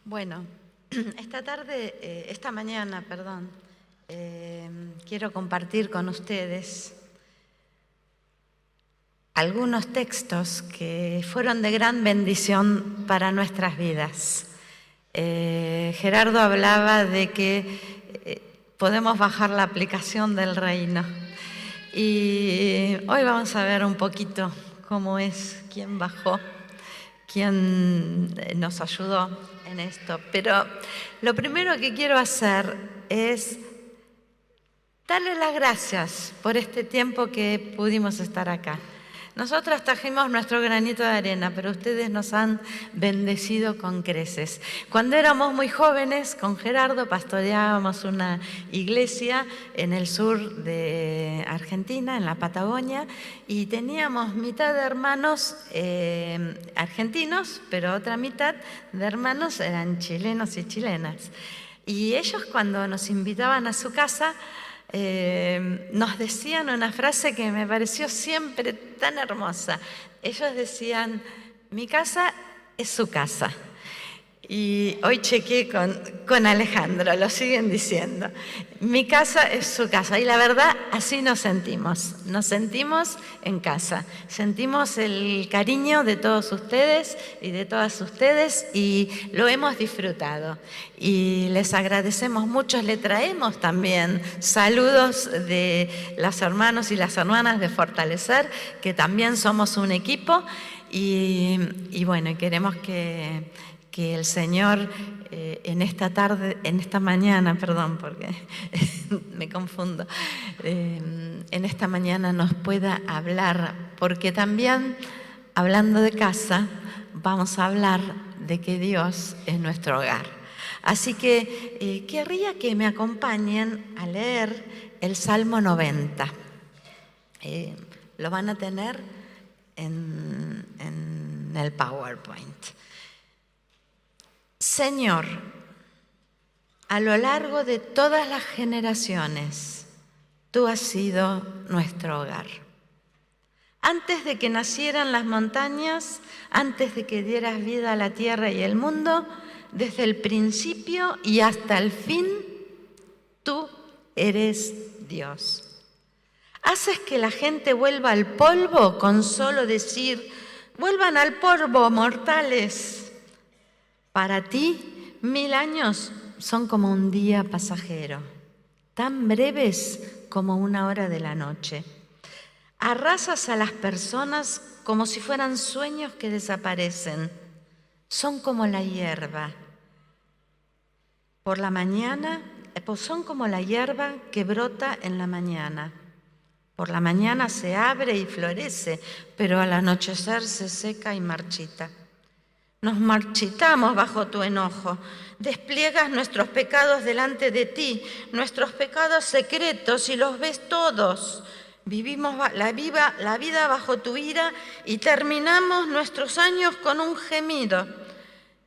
Bueno, esta mañana, quiero compartir con ustedes algunos textos que fueron de gran bendición para nuestras vidas. Gerardo hablaba de que podemos bajar la aplicación del reino. Y hoy vamos a ver un poquito cómo es, quién bajó, quién nos ayudó en esto. Pero lo primero que quiero hacer es darle las gracias por este tiempo que pudimos estar acá. Nosotros trajimos nuestro granito de arena, pero ustedes nos han bendecido con creces. Cuando éramos muy jóvenes, con Gerardo pastoreábamos una iglesia en el sur de Argentina, en la Patagonia, y teníamos mitad de hermanos argentinos, pero otra mitad de hermanos eran chilenos y chilenas. Y ellos, cuando nos invitaban a su casa, nos decían una frase que me pareció siempre tan hermosa. Ellos decían: mi casa es su casa. Y hoy chequeé con Alejandro, lo siguen diciendo. Mi casa es su casa. Y la verdad, así nos sentimos en casa. Sentimos el cariño de todos ustedes y de todas ustedes y lo hemos disfrutado. Y les agradecemos mucho, le traemos también saludos de los hermanos y las hermanas de Fortalecer, que también somos un equipo y bueno, queremos que el Señor en esta mañana, porque me confundo, en esta mañana nos pueda hablar, porque también, hablando de casa, vamos a hablar de que Dios es nuestro hogar. Así que querría que me acompañen a leer el Salmo 90. Lo van a tener en el PowerPoint. Señor, a lo largo de todas las generaciones, tú has sido nuestro hogar. Antes de que nacieran las montañas, antes de que dieras vida a la tierra y el mundo, desde el principio y hasta el fin, tú eres Dios. Haces que la gente vuelva al polvo con solo decir: vuelvan al polvo, mortales. Para ti, 1000 años son como un día pasajero, tan breves como una hora de la noche. Arrasas a las personas como si fueran sueños que desaparecen. Son como la hierba. Por la mañana, son como la hierba que brota en la mañana. Por la mañana se abre y florece, pero al anochecer se seca y marchita. Nos marchitamos bajo tu enojo. Despliegas nuestros pecados delante de ti, nuestros pecados secretos, y los ves todos. Vivimos la vida bajo tu ira y terminamos nuestros años con un gemido.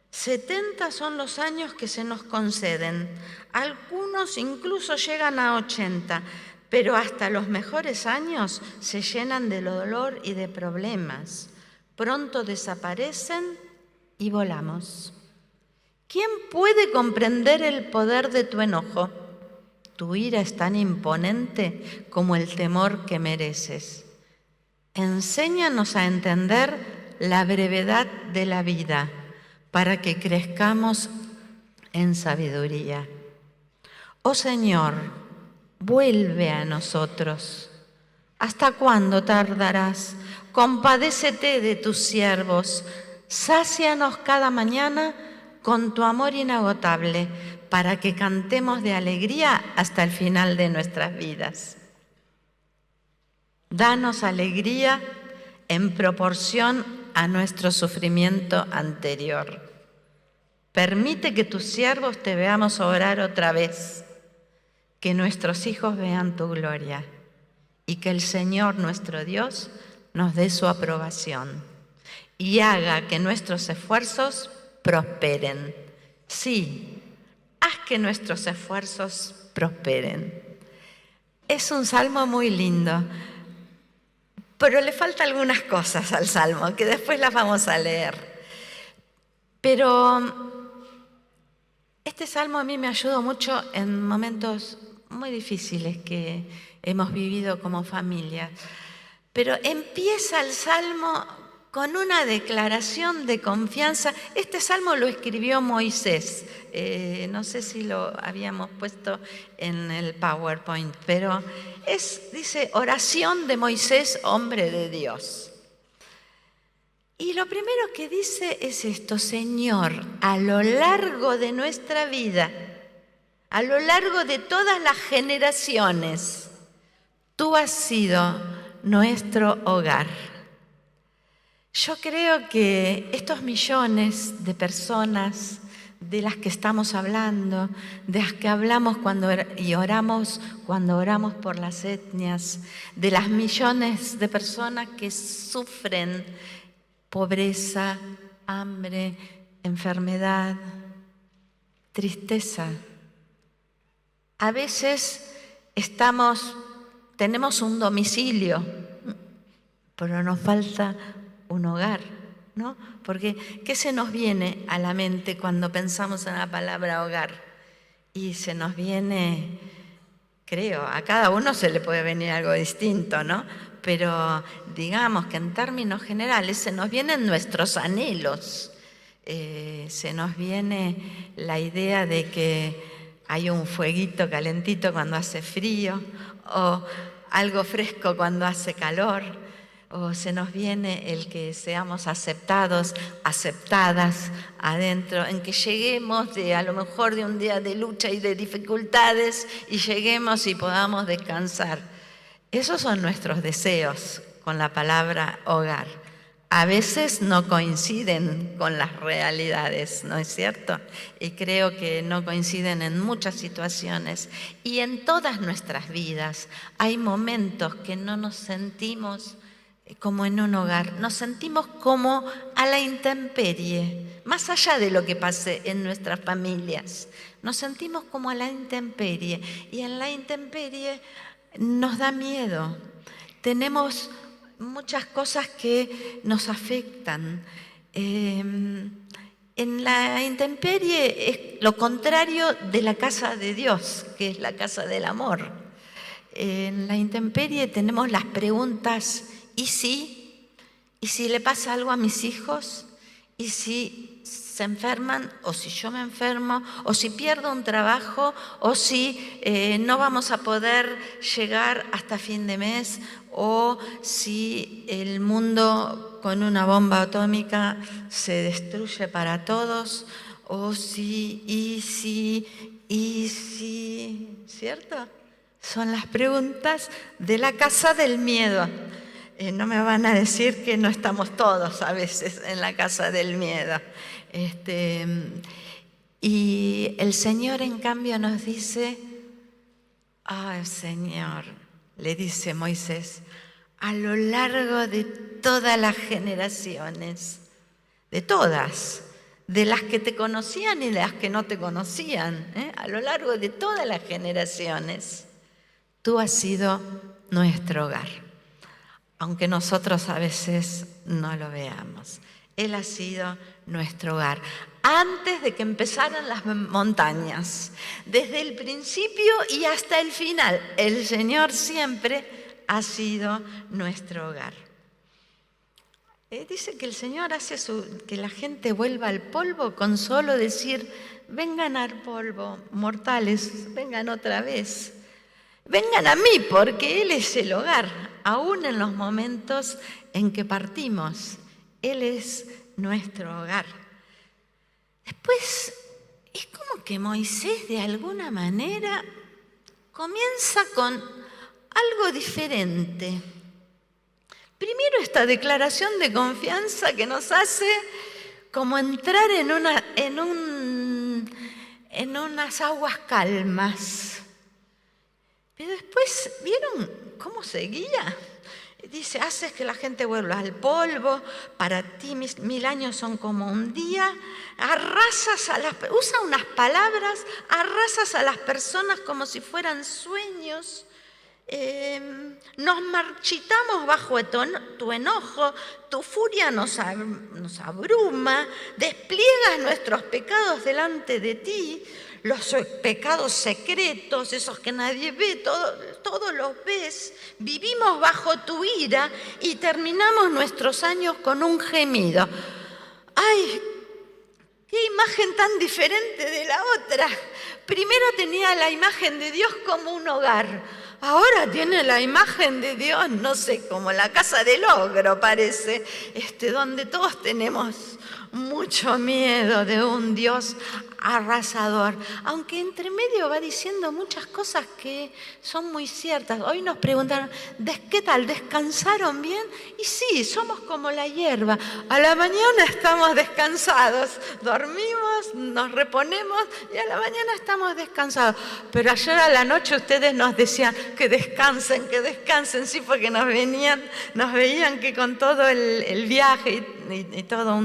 70 son los años que se nos conceden. Algunos incluso llegan a 80, pero hasta los mejores años se llenan de dolor y de problemas. Pronto desaparecen y volamos. ¿Quién puede comprender el poder de tu enojo? Tu ira es tan imponente como el temor que mereces. Enséñanos a entender la brevedad de la vida para que crezcamos en sabiduría. Oh Señor, vuelve a nosotros. ¿Hasta cuándo tardarás? Compadécete de tus siervos. Sácianos cada mañana con tu amor inagotable, para que cantemos de alegría hasta el final de nuestras vidas. Danos alegría en proporción a nuestro sufrimiento anterior. Permite que tus siervos te veamos obrar otra vez, que nuestros hijos vean tu gloria y que el Señor nuestro Dios nos dé su aprobación y haga que nuestros esfuerzos prosperen. Sí, haz que nuestros esfuerzos prosperen. Es un salmo muy lindo, pero le falta algunas cosas al salmo, que después las vamos a leer. Pero Este salmo a mí me ayudó mucho en momentos muy difíciles que hemos vivido como familia. Pero empieza el salmo con una declaración de confianza. Este salmo lo escribió Moisés. No sé si lo habíamos puesto en el PowerPoint, pero dice, oración de Moisés, hombre de Dios. Y lo primero que dice es esto: Señor, a lo largo de nuestra vida, a lo largo de todas las generaciones, tú has sido nuestro hogar. Yo creo que estos millones de personas de las que estamos hablando, de las que hablamos y oramos cuando oramos por las etnias, de las millones de personas que sufren pobreza, hambre, enfermedad, tristeza. A veces tenemos un domicilio, pero nos falta un hogar, ¿no? Porque ¿qué se nos viene a la mente cuando pensamos en la palabra hogar? Y se nos viene, creo, a cada uno se le puede venir algo distinto, ¿no? Pero digamos que en términos generales se nos vienen nuestros anhelos, se nos viene la idea de que hay un fueguito calentito cuando hace frío, o algo fresco cuando hace calor, o se nos viene el que seamos aceptados, aceptadas adentro, en que lleguemos a lo mejor de un día de lucha y de dificultades y lleguemos y podamos descansar. Esos son nuestros deseos con la palabra hogar. A veces no coinciden con las realidades, ¿no es cierto? Y creo que no coinciden en muchas situaciones. Y en todas nuestras vidas hay momentos que no nos sentimos como en un hogar, nos sentimos como a la intemperie, más allá de lo que pase en nuestras familias. Nos sentimos como a la intemperie, y en la intemperie nos da miedo. Tenemos muchas cosas que nos afectan. En la intemperie es lo contrario de la casa de Dios, que es la casa del amor. En la intemperie tenemos las preguntas: ¿y si? ¿Y si le pasa algo a mis hijos? ¿Y si se enferman? ¿O si yo me enfermo? ¿O si pierdo un trabajo? ¿O si no vamos a poder llegar hasta fin de mes? ¿O si el mundo con una bomba atómica se destruye para todos? ¿O si, ¿cierto? Son las preguntas de la casa del miedo. No me van a decir que no estamos todos a veces en la casa del miedo. Y el Señor, en cambio, nos dice: ¡ay, Señor!, le dice Moisés, a lo largo de todas las generaciones, de todas, de las que te conocían y de las que no te conocían, a lo largo de todas las generaciones, tú has sido nuestro hogar. Aunque nosotros a veces no lo veamos. Él ha sido nuestro hogar. Antes de que empezaran las montañas, desde el principio y hasta el final, el Señor siempre ha sido nuestro hogar. Dice que el Señor hace que la gente vuelva al polvo con solo decir: vengan al polvo, mortales, vengan otra vez. Vengan a mí, porque Él es el hogar, aún en los momentos en que partimos. Él es nuestro hogar. Después, es como que Moisés, de alguna manera, comienza con algo diferente. Primero, esta declaración de confianza que nos hace como entrar en unas aguas calmas. Pero después, ¿vieron cómo seguía? Dice: haces que la gente vuelva al polvo, para ti 1000 años son como un día, usa unas palabras, arrasas a las personas como si fueran sueños, Nos marchitamos bajo tu enojo, tu furia nos abruma, despliegas nuestros pecados delante de ti, los pecados secretos, esos que nadie ve, todos los ves. Vivimos bajo tu ira y terminamos nuestros años con un gemido. ¡Ay! ¡Qué imagen tan diferente de la otra! Primero tenía la imagen de Dios como un hogar. Ahora tiene la imagen de Dios, no sé, como la casa del ogro parece, donde todos tenemos mucho miedo de un Dios arrasador, aunque entre medio va diciendo muchas cosas que son muy ciertas. Hoy nos preguntaron, ¿qué tal? ¿Descansaron bien? Y sí, somos como la hierba. A la mañana estamos descansados, dormimos, nos reponemos y a la mañana estamos descansados. Pero ayer a la noche ustedes nos decían que descansen, sí, porque nos veían que con todo el viaje y toda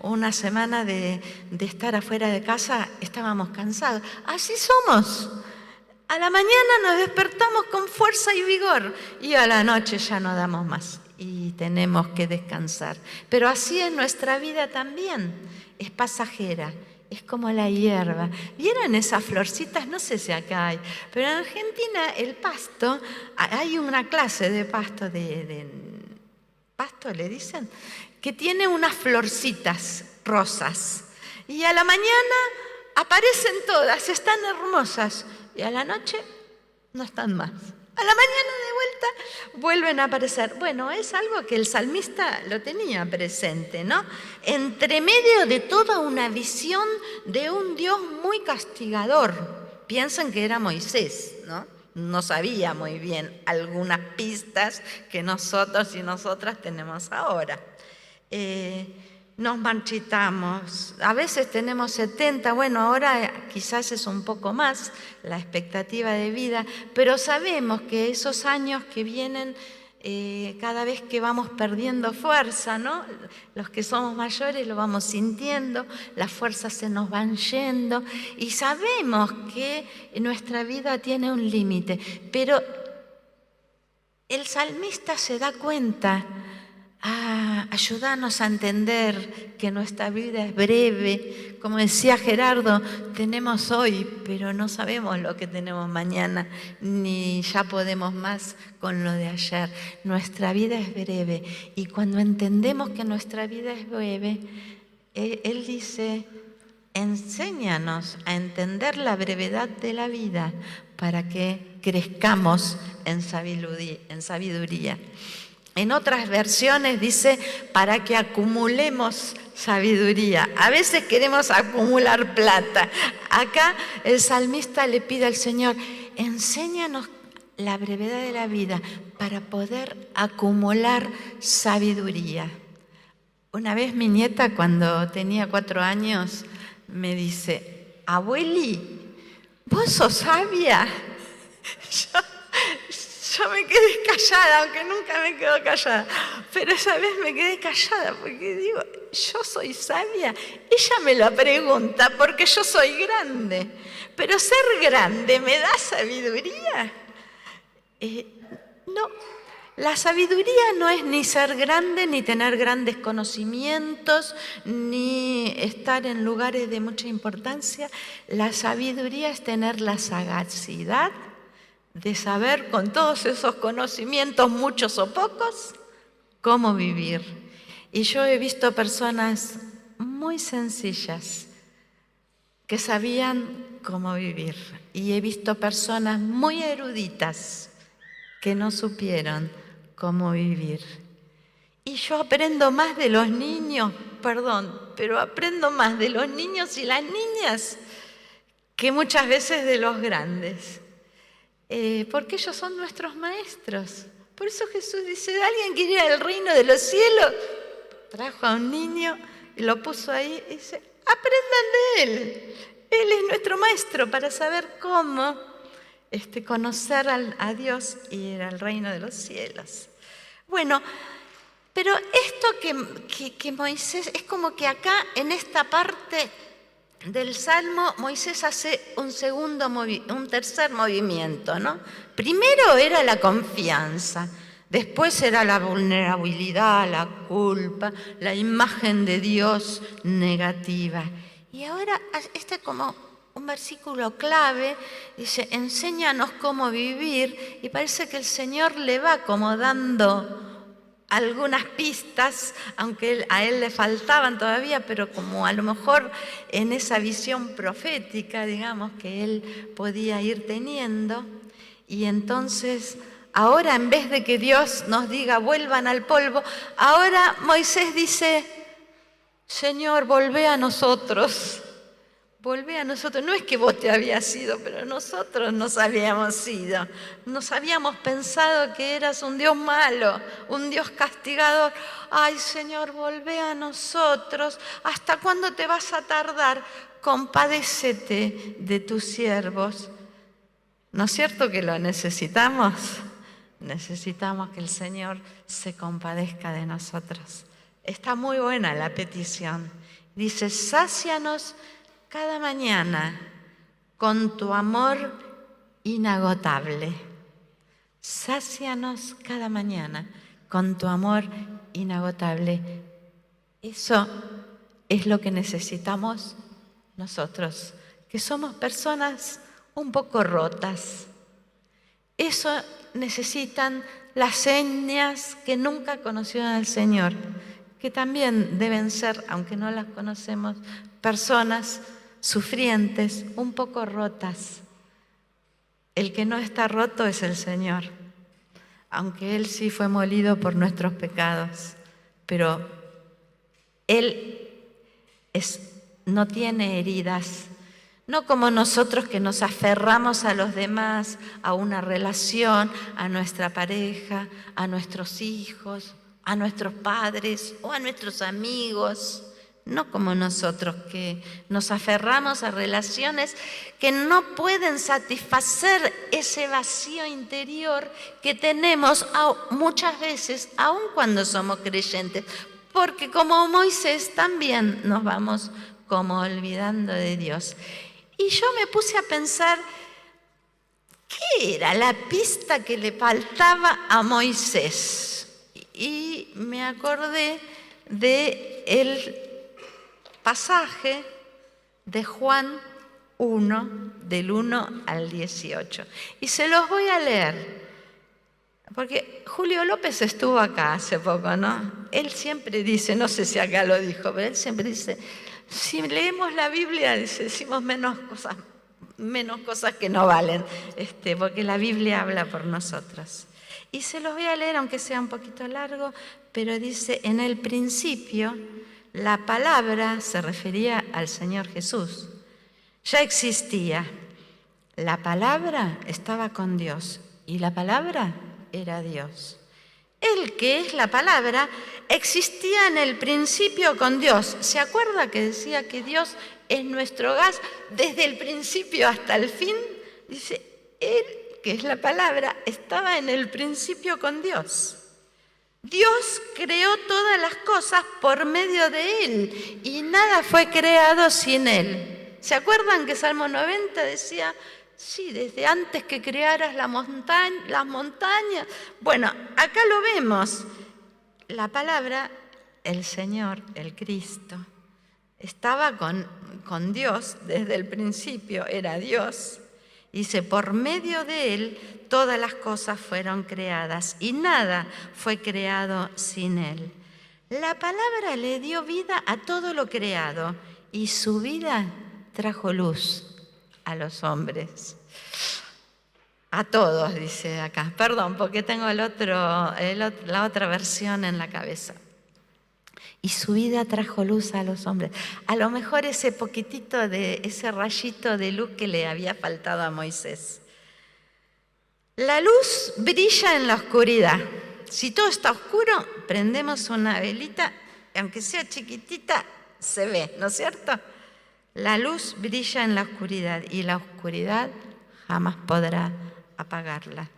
una semana de estar afuera de casa estábamos cansados. Así somos. A la mañana nos despertamos con fuerza y vigor y a la noche ya no damos más y tenemos que descansar. Pero así es nuestra vida también. Es pasajera. Es como la hierba. ¿Vieron esas florcitas? No sé si acá hay, pero en Argentina el pasto, hay una clase de pasto, pasto le dicen, que tiene unas florcitas rosas. Y a la mañana aparecen todas, están hermosas. Y a la noche no están más. A la mañana de vuelta vuelven a aparecer. Bueno, es algo que el salmista lo tenía presente, ¿no? Entre medio de toda una visión de un Dios muy castigador. Piensen que era Moisés, ¿no? No sabía muy bien algunas pistas que nosotros y nosotras tenemos ahora. Nos marchitamos, a veces tenemos 70, bueno, ahora quizás es un poco más la expectativa de vida, pero sabemos que esos años que vienen, cada vez que vamos perdiendo fuerza, ¿no? Los que somos mayores lo vamos sintiendo, las fuerzas se nos van yendo y sabemos que nuestra vida tiene un límite, pero el salmista se da cuenta. Ayúdanos a entender que nuestra vida es breve. Como decía Gerardo, tenemos hoy, pero no sabemos lo que tenemos mañana, ni ya podemos más con lo de ayer. Nuestra vida es breve y cuando entendemos que nuestra vida es breve, Él dice, enséñanos a entender la brevedad de la vida para que crezcamos en sabiduría. En otras versiones dice, para que acumulemos sabiduría. A veces queremos acumular plata. Acá el salmista le pide al Señor, enséñanos la brevedad de la vida para poder acumular sabiduría. Una vez mi nieta, cuando tenía 4 años, me dice, abueli, ¿vos sos sabia? Yo me quedé callada, aunque nunca me quedo callada, pero esa vez me quedé callada porque digo, ¿yo soy sabia? Ella me la pregunta porque yo soy grande, pero ser grande ¿me da sabiduría? No, la sabiduría no es ni ser grande, ni tener grandes conocimientos, ni estar en lugares de mucha importancia. La sabiduría es tener la sagacidad de saber con todos esos conocimientos, muchos o pocos, cómo vivir. Y yo he visto personas muy sencillas que sabían cómo vivir. Y he visto personas muy eruditas que no supieron cómo vivir. Y yo aprendo más de los niños, pero aprendo más de los niños y las niñas que muchas veces de los grandes. Porque ellos son nuestros maestros. Por eso Jesús dice, alguien quiere ir al reino de los cielos. Trajo a un niño y lo puso ahí y dice, aprendan de él. Él es nuestro maestro para saber cómo conocer a Dios y ir al reino de los cielos. Bueno, pero esto que Moisés, es como que acá en esta parte del Salmo, Moisés hace un tercer movimiento, ¿no? Primero era la confianza, después era la vulnerabilidad, la culpa, la imagen de Dios negativa. Y ahora este es como un versículo clave, dice, enséñanos cómo vivir, y parece que el Señor le va como dando algunas pistas, aunque a él le faltaban todavía, pero como a lo mejor en esa visión profética, digamos, que él podía ir teniendo. Y entonces, ahora en vez de que Dios nos diga vuelvan al polvo, ahora Moisés dice, Señor, volvé a nosotros. Volvé a nosotros. No es que vos te habías ido, pero nosotros nos habíamos ido. Nos habíamos pensado que eras un Dios malo, un Dios castigador. Ay, Señor, volvé a nosotros. ¿Hasta cuándo te vas a tardar? Compadécete de tus siervos. ¿No es cierto que lo necesitamos? Necesitamos que el Señor se compadezca de nosotros. Está muy buena la petición. Dice, sácianos cada mañana con tu amor inagotable. Sácianos cada mañana con tu amor inagotable. Eso es lo que necesitamos nosotros, que somos personas un poco rotas. Eso necesitan las señas que nunca conocieron al Señor, que también deben ser, aunque no las conocemos, personas sufrientes, un poco rotas. El que no está roto es el Señor, aunque Él sí fue molido por nuestros pecados, pero Él no tiene heridas, no como nosotros que nos aferramos a los demás, a una relación, a nuestra pareja, a nuestros hijos, a nuestros padres o a nuestros amigos. No como nosotros que nos aferramos a relaciones que no pueden satisfacer ese vacío interior que tenemos muchas veces, aun cuando somos creyentes, porque como Moisés también nos vamos como olvidando de Dios. Y yo me puse a pensar, ¿qué era la pista que le faltaba a Moisés? Y me acordé del pasaje de Juan 1, del 1 al 18. Y se los voy a leer, porque Julio López estuvo acá hace poco, ¿no? Él siempre dice, no sé si acá lo dijo, pero él siempre dice, si leemos la Biblia, decimos menos cosas que no valen, porque la Biblia habla por nosotros. Y se los voy a leer, aunque sea un poquito largo, pero dice, en el principio, la palabra se refería al Señor Jesús. Ya existía. La palabra estaba con Dios y la palabra era Dios. Él, que es la palabra, existía en el principio con Dios. ¿Se acuerda que decía que Dios es nuestro gas desde el principio hasta el fin? Dice, Él, que es la palabra, estaba en el principio con Dios. Dios creó todas las cosas por medio de Él y nada fue creado sin Él. ¿Se acuerdan que Salmo 90 decía, sí, desde antes que crearas las montañas? Bueno, acá lo vemos. La palabra, el Señor, el Cristo, estaba con Dios desde el principio, era Dios. Dice, por medio de Él todas las cosas fueron creadas y nada fue creado sin Él. La palabra le dio vida a todo lo creado y su vida trajo luz a los hombres. A todos, dice acá. Perdón, porque tengo la otra versión en la cabeza. Y su vida trajo luz a los hombres. A lo mejor ese poquitito ese rayito de luz que le había faltado a Moisés. La luz brilla en la oscuridad. Si todo está oscuro, prendemos una velita, aunque sea chiquitita, se ve, ¿no es cierto? La luz brilla en la oscuridad y la oscuridad jamás podrá apagarla.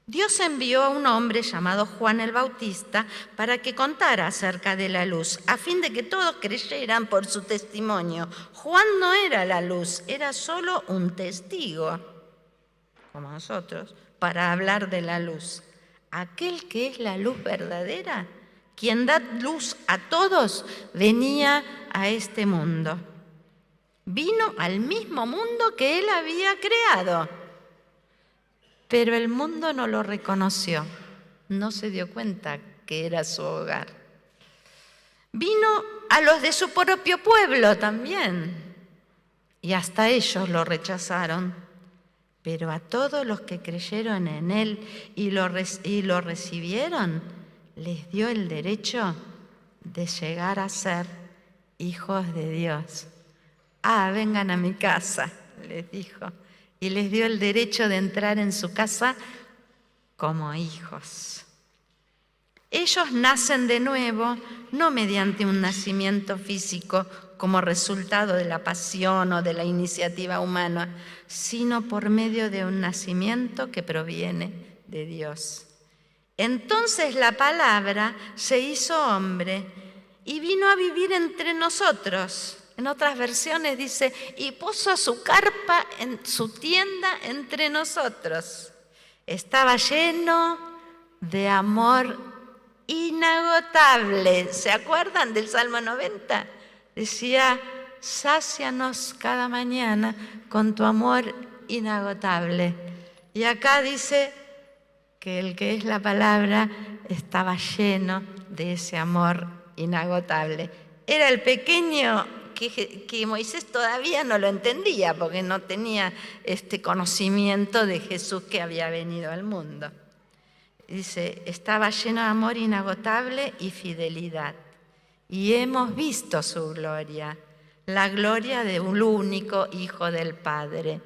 Dios envió a un hombre llamado Juan el Bautista para que contara acerca de la luz, a fin de que todos creyeran por su testimonio. Juan no era la luz, era solo un testigo, como nosotros, para hablar de la luz. Aquel que es la luz verdadera, quien da luz a todos, venía a este mundo. Vino al mismo mundo que él había creado. Pero el mundo no lo reconoció, no se dio cuenta que era su hogar. Vino a los de su propio pueblo también, y hasta ellos lo rechazaron. Pero a todos los que creyeron en él y lo recibieron, les dio el derecho de llegar a ser hijos de Dios. Vengan a mi casa, les dijo. Y les dio el derecho de entrar en su casa como hijos. Ellos nacen de nuevo, no mediante un nacimiento físico como resultado de la pasión o de la iniciativa humana, sino por medio de un nacimiento que proviene de Dios. Entonces la palabra se hizo hombre y vino a vivir entre nosotros. En otras versiones dice, y puso su carpa en su tienda entre nosotros. Estaba lleno de amor inagotable. ¿Se acuerdan del Salmo 90? Decía, sácianos cada mañana con tu amor inagotable. Y acá dice que el que es la palabra estaba lleno de ese amor inagotable. Era el pequeño que Moisés todavía no lo entendía porque no tenía este conocimiento de Jesús que había venido al mundo. Dice, estaba lleno de amor inagotable y fidelidad. Y hemos visto su gloria, la gloria de un único Hijo del Padre.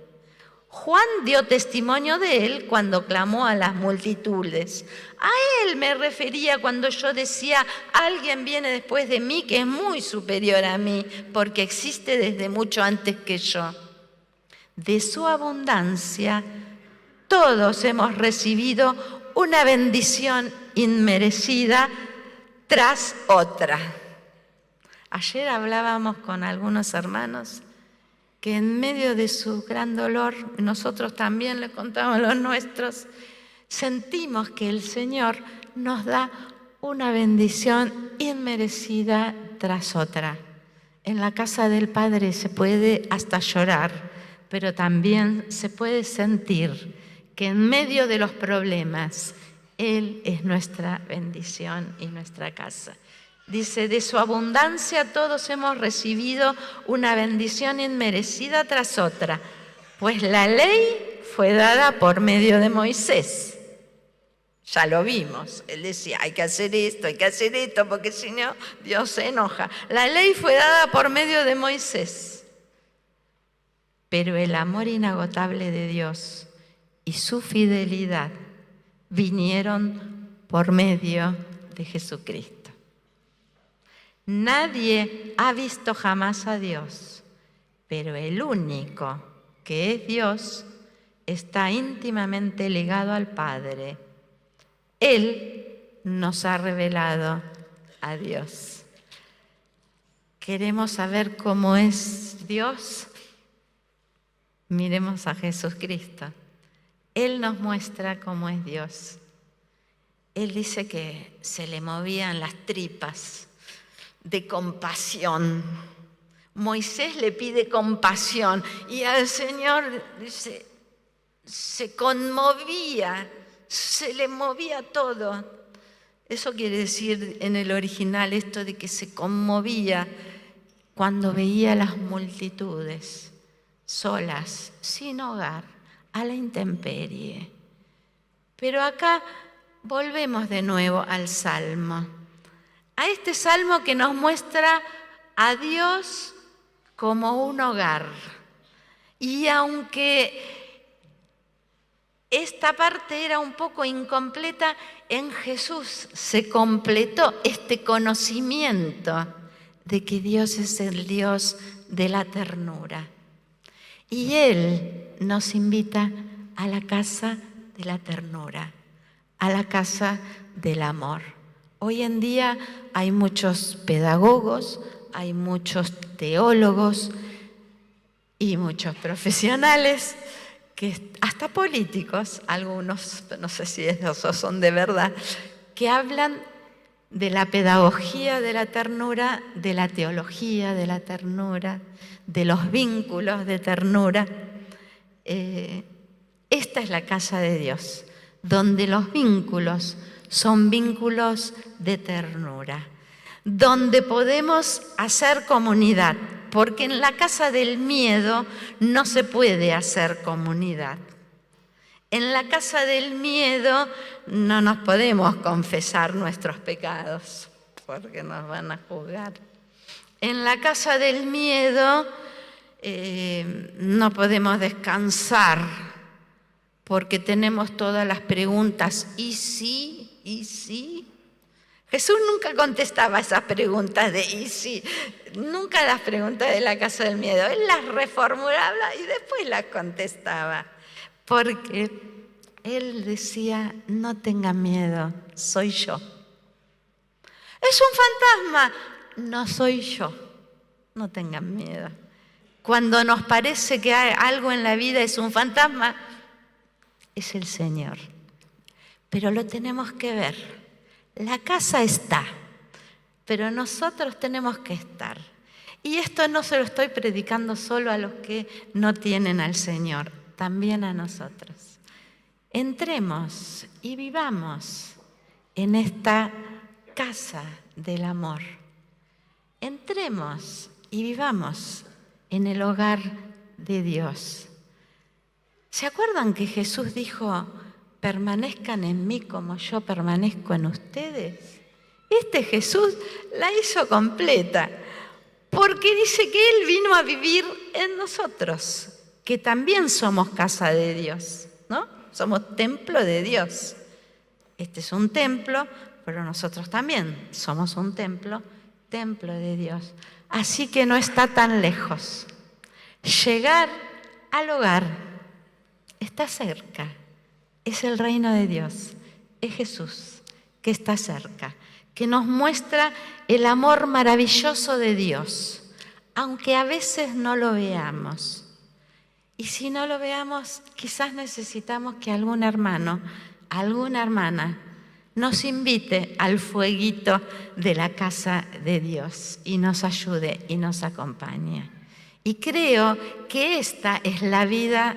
Juan dio testimonio de él cuando clamó a las multitudes. A él me refería cuando yo decía, alguien viene después de mí que es muy superior a mí, porque existe desde mucho antes que yo. De su abundancia, todos hemos recibido una bendición inmerecida tras otra. Ayer hablábamos con algunos hermanos que en medio de su gran dolor, nosotros también les contamos los nuestros, sentimos que el Señor nos da una bendición inmerecida tras otra. En la casa del Padre se puede hasta llorar, pero también se puede sentir que en medio de los problemas, Él es nuestra bendición y nuestra casa. Dice, de su abundancia todos hemos recibido una bendición inmerecida tras otra, pues la ley fue dada por medio de Moisés. Ya lo vimos, él decía, hay que hacer esto, porque si no, Dios se enoja. La ley fue dada por medio de Moisés, pero el amor inagotable de Dios y su fidelidad vinieron por medio de Jesucristo. Nadie ha visto jamás a Dios, pero el único que es Dios está íntimamente ligado al Padre. Él nos ha revelado a Dios. ¿Queremos saber cómo es Dios? Miremos a Jesucristo. Él nos muestra cómo es Dios. Él dice que se le movían las tripas de compasión. Moisés le pide compasión y al Señor dice, se conmovía, se le movía todo. Eso quiere decir en el original esto de que se conmovía cuando veía las multitudes solas, sin hogar, a la intemperie. Pero acá volvemos de nuevo al Salmo. A este Salmo que nos muestra a Dios como un hogar. Y aunque esta parte era un poco incompleta, en Jesús se completó este conocimiento de que Dios es el Dios de la ternura. Y Él nos invita a la casa de la ternura, a la casa del amor. Hoy en día hay muchos pedagogos, hay muchos teólogos y muchos profesionales, hasta políticos, algunos, no sé si esos son de verdad, que hablan de la pedagogía de la ternura, de la teología de la ternura, de los vínculos de ternura. Esta es la casa de Dios, donde los vínculos son vínculos de ternura, donde podemos hacer comunidad, porque en la casa del miedo no se puede hacer comunidad. En la casa del miedo no nos podemos confesar nuestros pecados, porque nos van a juzgar. En la casa del miedo no podemos descansar, porque tenemos todas las preguntas. ¿Y sí? ¿Y sí? Jesús nunca contestaba esas preguntas de ¿y sí? Nunca las preguntas de la casa del miedo. Él las reformulaba y después las contestaba. Porque Él decía, no tengan miedo, soy yo. ¿Es un fantasma? No soy yo, no tengan miedo. Cuando nos parece que algo en la vida es un fantasma, es el Señor. Pero lo tenemos que ver. La casa está, pero nosotros tenemos que estar. Y esto no se lo estoy predicando solo a los que no tienen al Señor, también a nosotros. Entremos y vivamos en esta casa del amor. Entremos y vivamos en el hogar de Dios. ¿Se acuerdan que Jesús dijo, permanezcan en mí como yo permanezco en ustedes? Este Jesús la hizo completa, porque dice que Él vino a vivir en nosotros, que también somos casa de Dios, ¿no? Somos templo de Dios. Este es un templo, pero nosotros también somos un templo de Dios. Así que no está tan lejos. Llegar al hogar está cerca. Es el reino de Dios. Es Jesús que está cerca, que nos muestra el amor maravilloso de Dios, aunque a veces no lo veamos. Y si no lo veamos, quizás necesitamos que algún hermano, alguna hermana, nos invite al fueguito de la casa de Dios y nos ayude y nos acompañe. Y creo que esta es la vida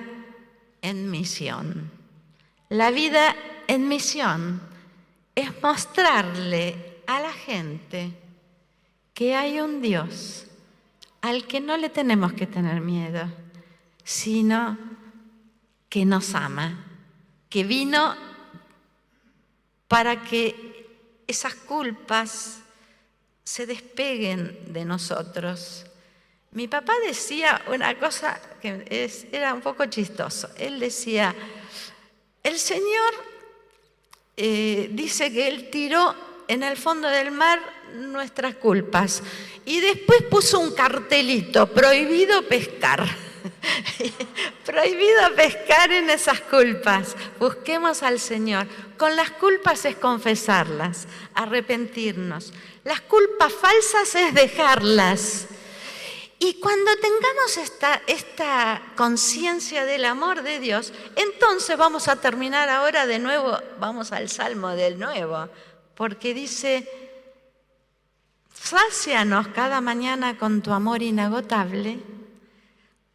en misión. La vida en misión es mostrarle a la gente que hay un Dios al que no le tenemos que tener miedo, sino que nos ama, que vino para que esas culpas se despeguen de nosotros. Mi papá decía una cosa que era un poco chistoso. Él decía, el Señor dice que Él tiró en el fondo del mar nuestras culpas y después puso un cartelito, prohibido pescar. Prohibido pescar en esas culpas. Busquemos al Señor. Con las culpas es confesarlas, arrepentirnos. Las culpas falsas es dejarlas. Y cuando tengamos esta conciencia del amor de Dios, entonces vamos a terminar ahora de nuevo, vamos al Salmo del Nuevo, porque dice, sácianos cada mañana con tu amor inagotable,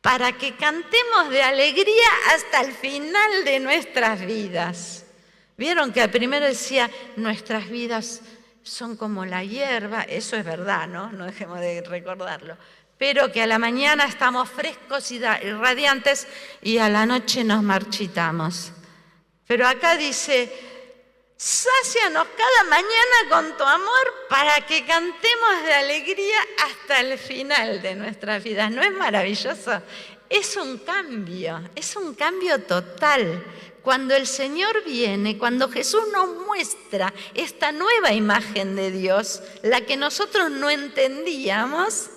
para que cantemos de alegría hasta el final de nuestras vidas. Vieron que al primero decía, nuestras vidas son como la hierba, eso es verdad, ¿no? No dejemos de recordarlo. Pero que a la mañana estamos frescos y radiantes y a la noche nos marchitamos. Pero acá dice, sácianos cada mañana con tu amor para que cantemos de alegría hasta el final de nuestras vidas. ¿No es maravilloso? Es un cambio total. Cuando el Señor viene, cuando Jesús nos muestra esta nueva imagen de Dios, la que nosotros no entendíamos,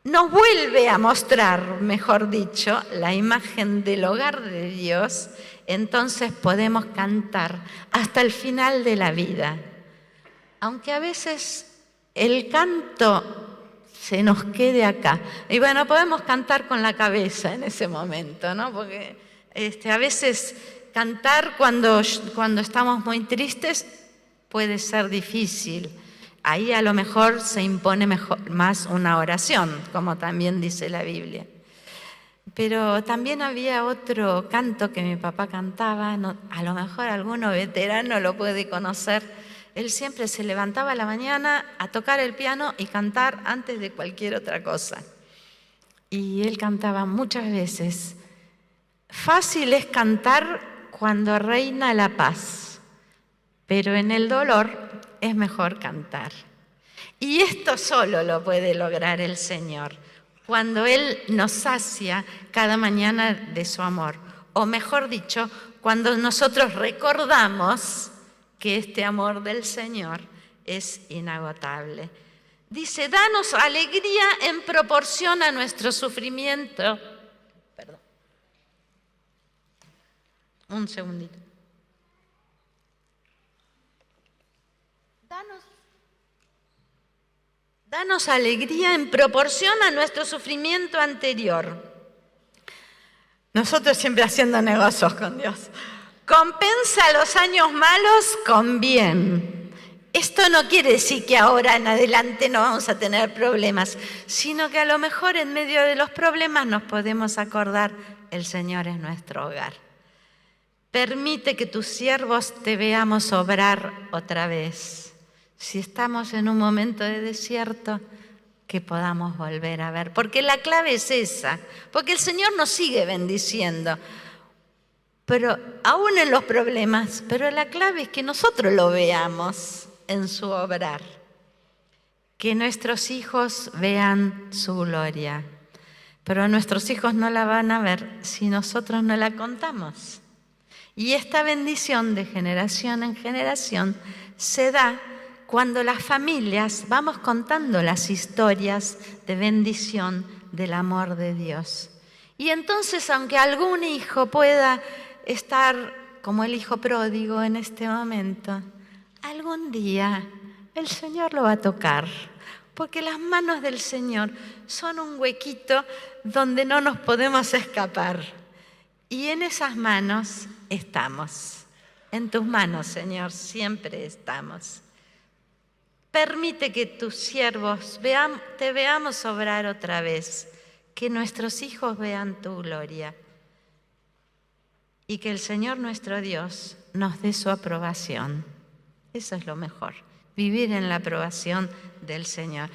nos vuelve a mostrar, mejor dicho, la imagen del hogar de Dios entonces podemos cantar hasta el final de la vida. Aunque a veces el canto se nos quede acá. Y bueno, podemos cantar con la cabeza en ese momento, ¿no? Porque a veces cantar cuando estamos muy tristes puede ser difícil. Ahí a lo mejor se impone más una oración, como también dice la Biblia. Pero también había otro canto que mi papá cantaba, a lo mejor alguno veterano lo puede conocer. Él siempre se levantaba a la mañana a tocar el piano y cantar antes de cualquier otra cosa. Y él cantaba muchas veces: fácil es cantar cuando reina la paz, pero en el dolor es mejor cantar. Y esto solo lo puede lograr el Señor, cuando Él nos sacia cada mañana de su amor. O mejor dicho, cuando nosotros recordamos que este amor del Señor es inagotable. Dice: danos alegría en proporción a nuestro sufrimiento. Perdón. Un segundito. Danos alegría en proporción a nuestro sufrimiento anterior. Nosotros siempre haciendo negocios con Dios. Compensa los años malos con bien. Esto no quiere decir que ahora en adelante no vamos a tener problemas, sino que a lo mejor en medio de los problemas nos podemos acordar: el Señor es nuestro hogar. Permite que tus siervos te veamos obrar otra vez. Si estamos en un momento de desierto, que podamos volver a ver. Porque la clave es esa, porque el Señor nos sigue bendiciendo, pero aún en los problemas, pero la clave es que nosotros lo veamos en su obrar. Que nuestros hijos vean su gloria, pero nuestros hijos no la van a ver si nosotros no la contamos. Y esta bendición de generación en generación se da cuando las familias vamos contando las historias de bendición del amor de Dios. Y entonces, aunque algún hijo pueda estar como el hijo pródigo en este momento, algún día el Señor lo va a tocar, porque las manos del Señor son un huequito donde no nos podemos escapar. Y en esas manos estamos. En tus manos, Señor, siempre estamos. Permite que tus siervos te veamos obrar otra vez, que nuestros hijos vean tu gloria y que el Señor nuestro Dios nos dé su aprobación. Eso es lo mejor, vivir en la aprobación del Señor.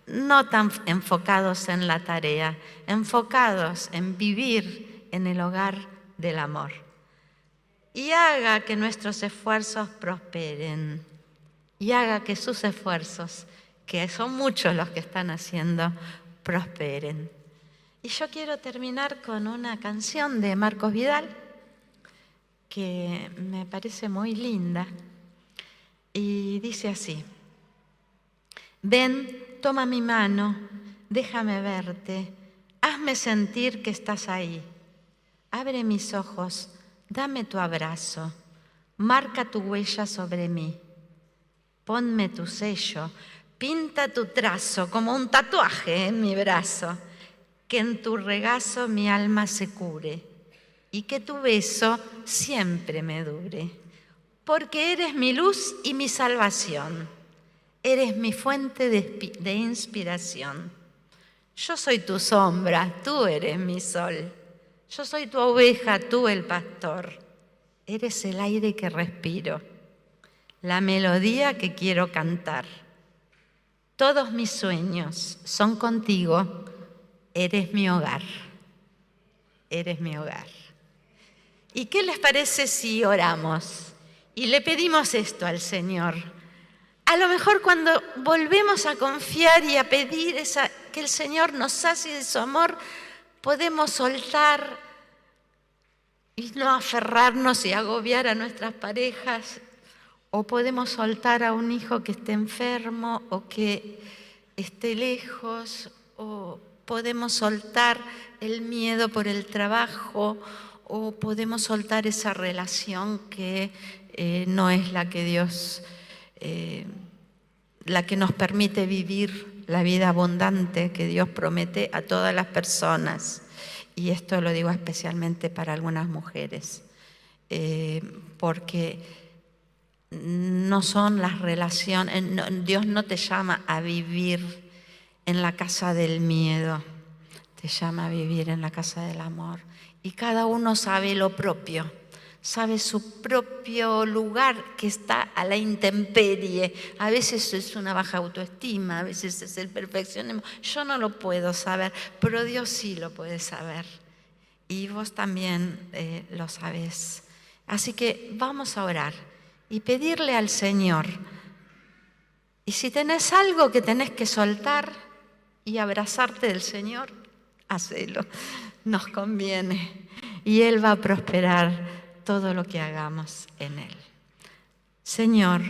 No tan enfocados en la tarea, enfocados en vivir en el hogar del amor. Y haga que nuestros esfuerzos prosperen. Y haga que sus esfuerzos, que son muchos los que están haciendo, prosperen. Y yo quiero terminar con una canción de Marcos Vidal, que me parece muy linda, y dice así: ven, toma mi mano, déjame verte, hazme sentir que estás ahí. Abre mis ojos, dame tu abrazo, marca tu huella sobre mí. Ponme tu sello, pinta tu trazo como un tatuaje en mi brazo, que en tu regazo mi alma se cure y que tu beso siempre me dure. Porque eres mi luz y mi salvación, eres mi fuente de inspiración. Yo soy tu sombra, tú eres mi sol. Yo soy tu oveja, tú el pastor. Eres el aire que respiro, la melodía que quiero cantar. Todos mis sueños son contigo, eres mi hogar, eres mi hogar. ¿Y qué les parece si oramos y le pedimos esto al Señor? A lo mejor cuando volvemos a confiar y a pedir que el Señor nos sacie de su amor, podemos soltar y no aferrarnos y agobiar a nuestras parejas. O podemos soltar a un hijo que esté enfermo o que esté lejos, o podemos soltar el miedo por el trabajo o podemos soltar esa relación que no es la que Dios, la que nos permite vivir la vida abundante que Dios promete a todas las personas. Y esto lo digo especialmente para algunas mujeres, porque no son las relaciones, Dios no te llama a vivir en la casa del miedo, te llama a vivir en la casa del amor. Y cada uno sabe lo propio, sabe su propio lugar que está a la intemperie. A veces es una baja autoestima, a veces es el perfeccionismo. Yo no lo puedo saber, pero Dios sí lo puede saber. Y vos también lo sabés. Así que vamos a orar y pedirle al Señor. Y si tenés algo que tenés que soltar y abrazarte del Señor, hacelo. Nos conviene. Y Él va a prosperar todo lo que hagamos en Él. Señor,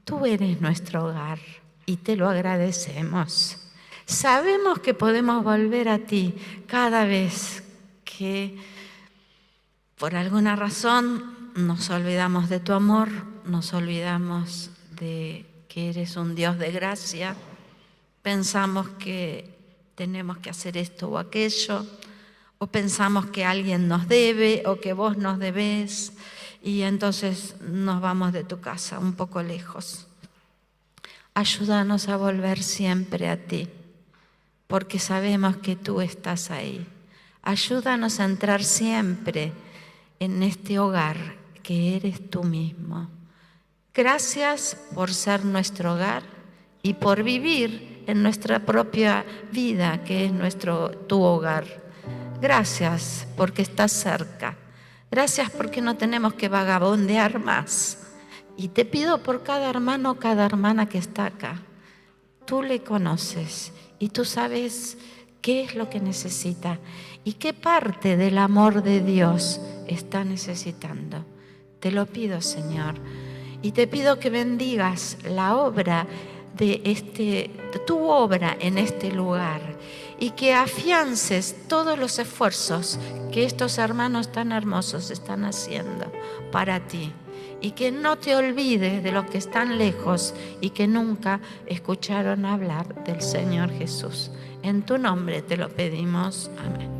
tú eres nuestro hogar y te lo agradecemos. Sabemos que podemos volver a ti cada vez que por alguna razón nos olvidamos de tu amor, nos olvidamos de que eres un Dios de gracia, pensamos que tenemos que hacer esto o aquello, o pensamos que alguien nos debe o que vos nos debés, y entonces nos vamos de tu casa un poco lejos. Ayúdanos a volver siempre a ti, porque sabemos que tú estás ahí. Ayúdanos a entrar siempre en este hogar que eres tú mismo. Gracias por ser nuestro hogar y por vivir en nuestra propia vida, que es tu hogar. Gracias porque estás cerca. Gracias porque no tenemos que vagabundear más. Y te pido por cada hermano, cada hermana que está acá. Tú le conoces y tú sabes qué es lo que necesita y qué parte del amor de Dios está necesitando. Te lo pido, Señor. Y te pido que bendigas la obra de tu obra en este lugar y que afiances todos los esfuerzos que estos hermanos tan hermosos están haciendo para ti y que no te olvides de los que están lejos y que nunca escucharon hablar del Señor Jesús. En tu nombre te lo pedimos. Amén.